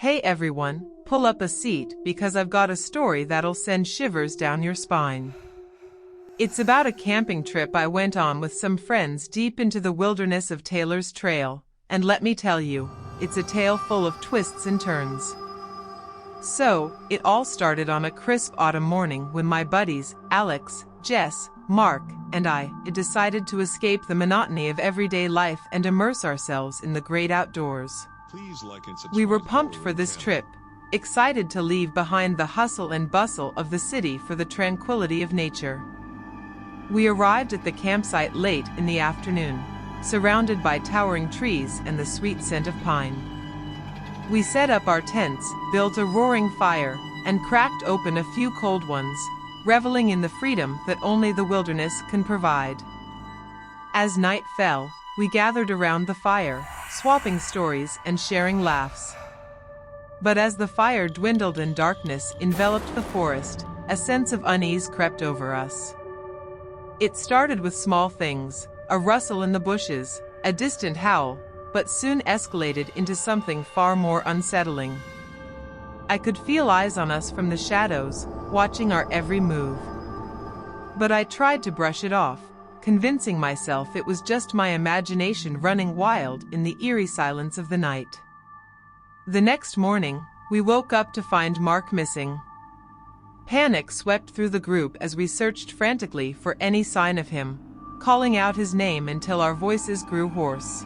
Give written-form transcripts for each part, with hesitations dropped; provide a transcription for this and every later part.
Hey everyone, pull up a seat because I've got a story that'll send shivers down your spine. It's about a camping trip I went on with some friends deep into the wilderness of Taylor's Trail, and let me tell you, it's a tale full of twists and turns. So, it all started on a crisp autumn morning when my buddies, Alex, Jess, Mark, and I decided to escape the monotony of everyday life and immerse ourselves in the great outdoors. We were pumped for this trip, excited to leave behind the hustle and bustle of the city for the tranquility of nature. We arrived at the campsite late in the afternoon, surrounded by towering trees and the sweet scent of pine. We set up our tents, built a roaring fire, and cracked open a few cold ones, reveling in the freedom that only the wilderness can provide. As night fell, we gathered around the fire, swapping stories and sharing laughs. But as the fire dwindled and darkness enveloped the forest, a sense of unease crept over us. It started with small things, a rustle in the bushes, a distant howl, but soon escalated into something far more unsettling. I could feel eyes on us from the shadows, watching our every move. But I tried to brush it off, convincing myself it was just my imagination running wild in the eerie silence of the night. The next morning, we woke up to find Mark missing. Panic swept through the group as we searched frantically for any sign of him, calling out his name until our voices grew hoarse.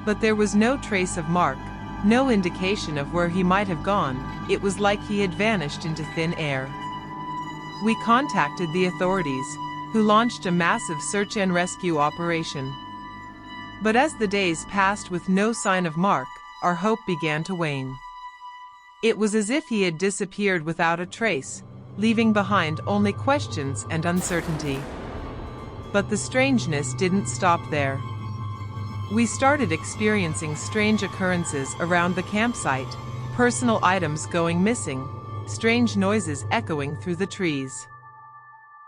But there was no trace of Mark, no indication of where he might have gone. It was like he had vanished into thin air. We contacted the authorities, who launched a massive search and rescue operation. But as the days passed with no sign of Mark, our hope began to wane. It was as if he had disappeared without a trace, leaving behind only questions and uncertainty. But the strangeness didn't stop there. We started experiencing strange occurrences around the campsite, personal items going missing, strange noises echoing through the trees.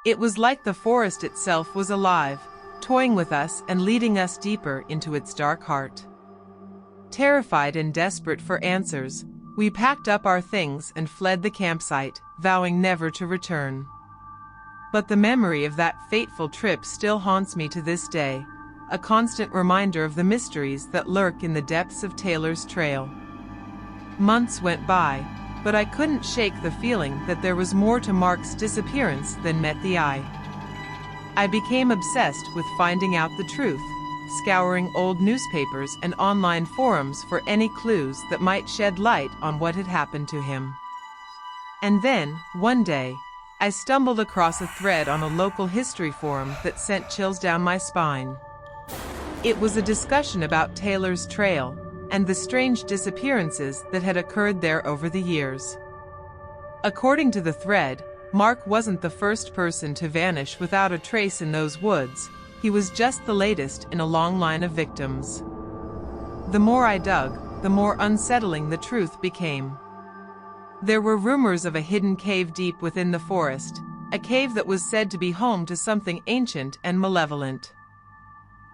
It was like the forest itself was alive, toying with us and leading us deeper into its dark heart. Terrified and desperate for answers, we packed up our things and fled the campsite, vowing never to return. But the memory of that fateful trip still haunts me to this day, a constant reminder of the mysteries that lurk in the depths of Taylor's Trail. Months went by, but I couldn't shake the feeling that there was more to Mark's disappearance than met the eye. I became obsessed with finding out the truth, scouring old newspapers and online forums for any clues that might shed light on what had happened to him. And then, one day, I stumbled across a thread on a local history forum that sent chills down my spine. It was a discussion about Taylor's Trail and the strange disappearances that had occurred there over the years. According to the thread, Mark wasn't the first person to vanish without a trace in those woods. He was just the latest in a long line of victims. The more I dug, the more unsettling the truth became. There were rumors of a hidden cave deep within the forest, a cave that was said to be home to something ancient and malevolent.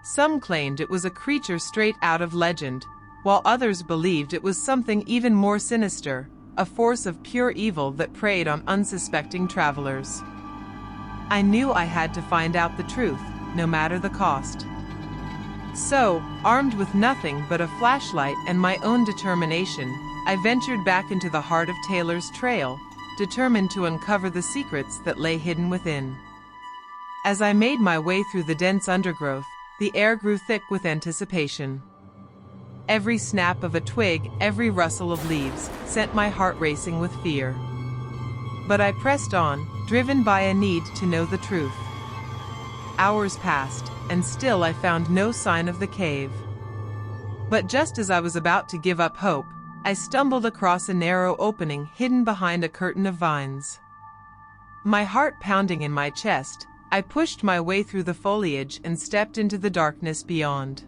Some claimed it was a creature straight out of legend, while others believed it was something even more sinister, a force of pure evil that preyed on unsuspecting travelers. I knew I had to find out the truth, no matter the cost. So, armed with nothing but a flashlight and my own determination, I ventured back into the heart of Taylor's Trail, determined to uncover the secrets that lay hidden within. As I made my way through the dense undergrowth, the air grew thick with anticipation. Every snap of a twig, every rustle of leaves, sent my heart racing with fear. But I pressed on, driven by a need to know the truth. Hours passed, and still I found no sign of the cave. But just as I was about to give up hope, I stumbled across a narrow opening hidden behind a curtain of vines. My heart pounding in my chest, I pushed my way through the foliage and stepped into the darkness beyond.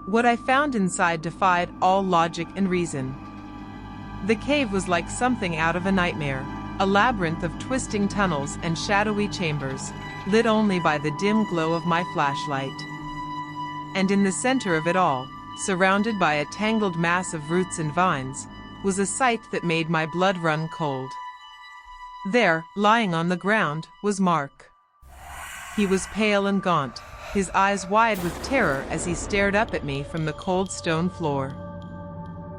What I found inside defied all logic and reason. The cave was like something out of a nightmare, a labyrinth of twisting tunnels and shadowy chambers, lit only by the dim glow of my flashlight. And in the center of it all, surrounded by a tangled mass of roots and vines, was a sight that made my blood run cold. There, lying on the ground, was Mark. He was pale and gaunt, his eyes wide with terror as he stared up at me from the cold stone floor.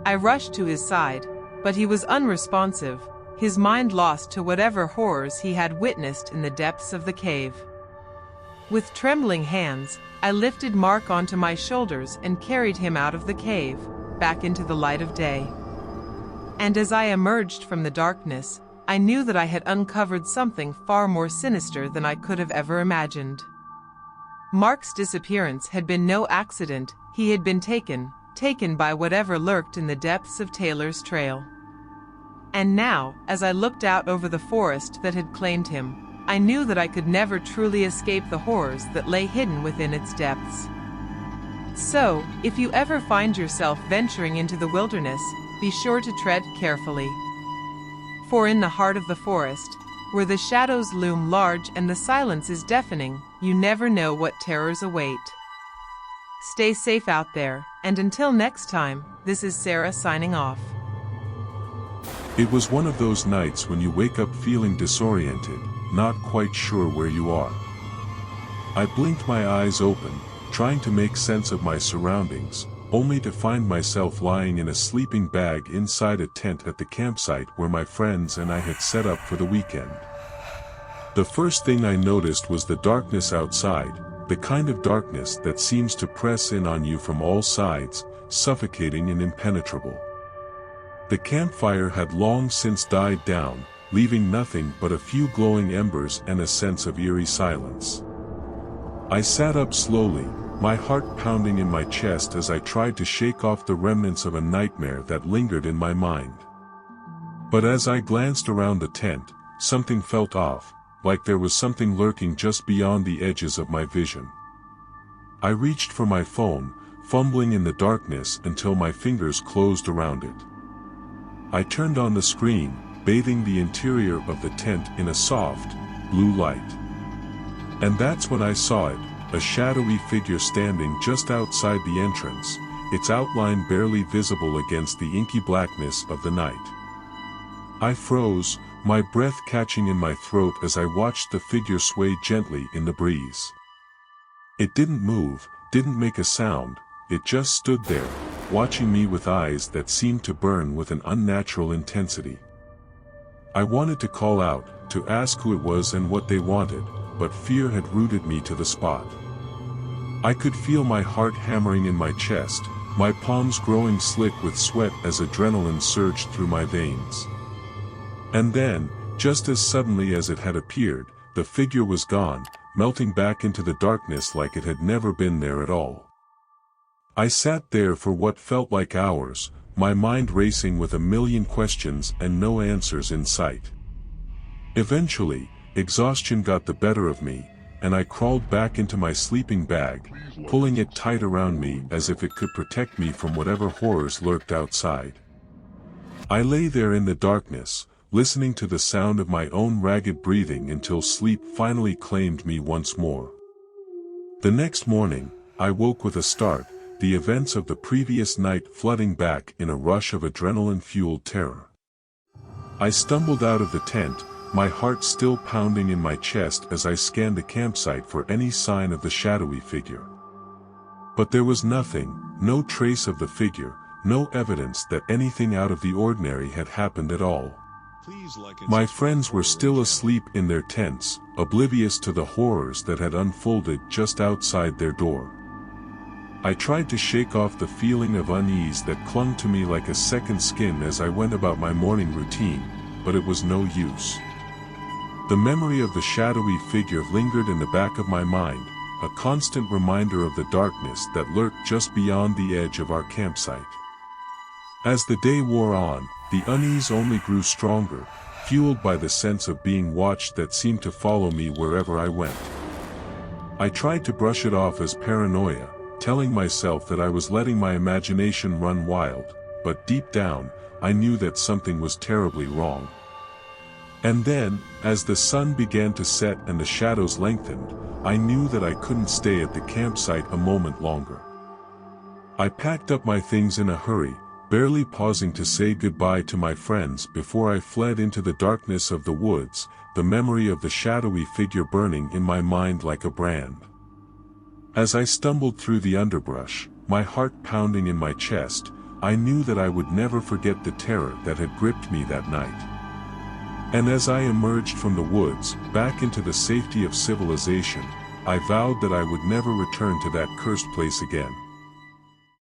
I rushed to his side, but he was unresponsive, his mind lost to whatever horrors he had witnessed in the depths of the cave. With trembling hands, I lifted Mark onto my shoulders and carried him out of the cave, back into the light of day. And as I emerged from the darkness, I knew that I had uncovered something far more sinister than I could have ever imagined. Mark's disappearance had been no accident, he had been taken by whatever lurked in the depths of Taylor's Trail. And now, as I looked out over the forest that had claimed him, I knew that I could never truly escape the horrors that lay hidden within its depths. So, if you ever find yourself venturing into the wilderness, be sure to tread carefully. For in the heart of the forest, where the shadows loom large and the silence is deafening, you never know what terrors await. Stay safe out there, and until next time, this is Sarah signing off. It was one of those nights when you wake up feeling disoriented, not quite sure where you are. I blinked my eyes open, trying to make sense of my surroundings, only to find myself lying in a sleeping bag inside a tent at the campsite where my friends and I had set up for the weekend. The first thing I noticed was the darkness outside, the kind of darkness that seems to press in on you from all sides, suffocating and impenetrable. The campfire had long since died down, leaving nothing but a few glowing embers and a sense of eerie silence. I sat up slowly, my heart pounding in my chest as I tried to shake off the remnants of a nightmare that lingered in my mind. But as I glanced around the tent, something felt off, like there was something lurking just beyond the edges of my vision. I reached for my phone, fumbling in the darkness until my fingers closed around it. I turned on the screen, bathing the interior of the tent in a soft, blue light. And that's when I saw it, a shadowy figure standing just outside the entrance, its outline barely visible against the inky blackness of the night. I froze, my breath catching in my throat as I watched the figure sway gently in the breeze. It didn't move, didn't make a sound, it just stood there, watching me with eyes that seemed to burn with an unnatural intensity. I wanted to call out, to ask who it was and what they wanted, but fear had rooted me to the spot. I could feel my heart hammering in my chest, my palms growing slick with sweat as adrenaline surged through my veins. And then, just as suddenly as it had appeared, the figure was gone, melting back into the darkness like it had never been there at all. I sat there for what felt like hours, my mind racing with a million questions and no answers in sight. Eventually, exhaustion got the better of me, and I crawled back into my sleeping bag, pulling it tight around me as if it could protect me from whatever horrors lurked outside. I lay there in the darkness, listening to the sound of my own ragged breathing until sleep finally claimed me once more. The next morning, I woke with a start, the events of the previous night flooding back in a rush of adrenaline-fueled terror. I stumbled out of the tent, my heart still pounding in my chest as I scanned the campsite for any sign of the shadowy figure. But there was nothing, no trace of the figure, no evidence that anything out of the ordinary had happened at all. My friends were still asleep in their tents, oblivious to the horrors that had unfolded just outside their door. I tried to shake off the feeling of unease that clung to me like a second skin as I went about my morning routine, but it was no use. The memory of the shadowy figure lingered in the back of my mind, a constant reminder of the darkness that lurked just beyond the edge of our campsite. As the day wore on, the unease only grew stronger, fueled by the sense of being watched that seemed to follow me wherever I went. I tried to brush it off as paranoia, telling myself that I was letting my imagination run wild, but deep down, I knew that something was terribly wrong. And then, as the sun began to set and the shadows lengthened, I knew that I couldn't stay at the campsite a moment longer. I packed up my things in a hurry, barely pausing to say goodbye to my friends before I fled into the darkness of the woods, the memory of the shadowy figure burning in my mind like a brand. As I stumbled through the underbrush, my heart pounding in my chest, I knew that I would never forget the terror that had gripped me that night. And as I emerged from the woods, back into the safety of civilization, I vowed that I would never return to that cursed place again.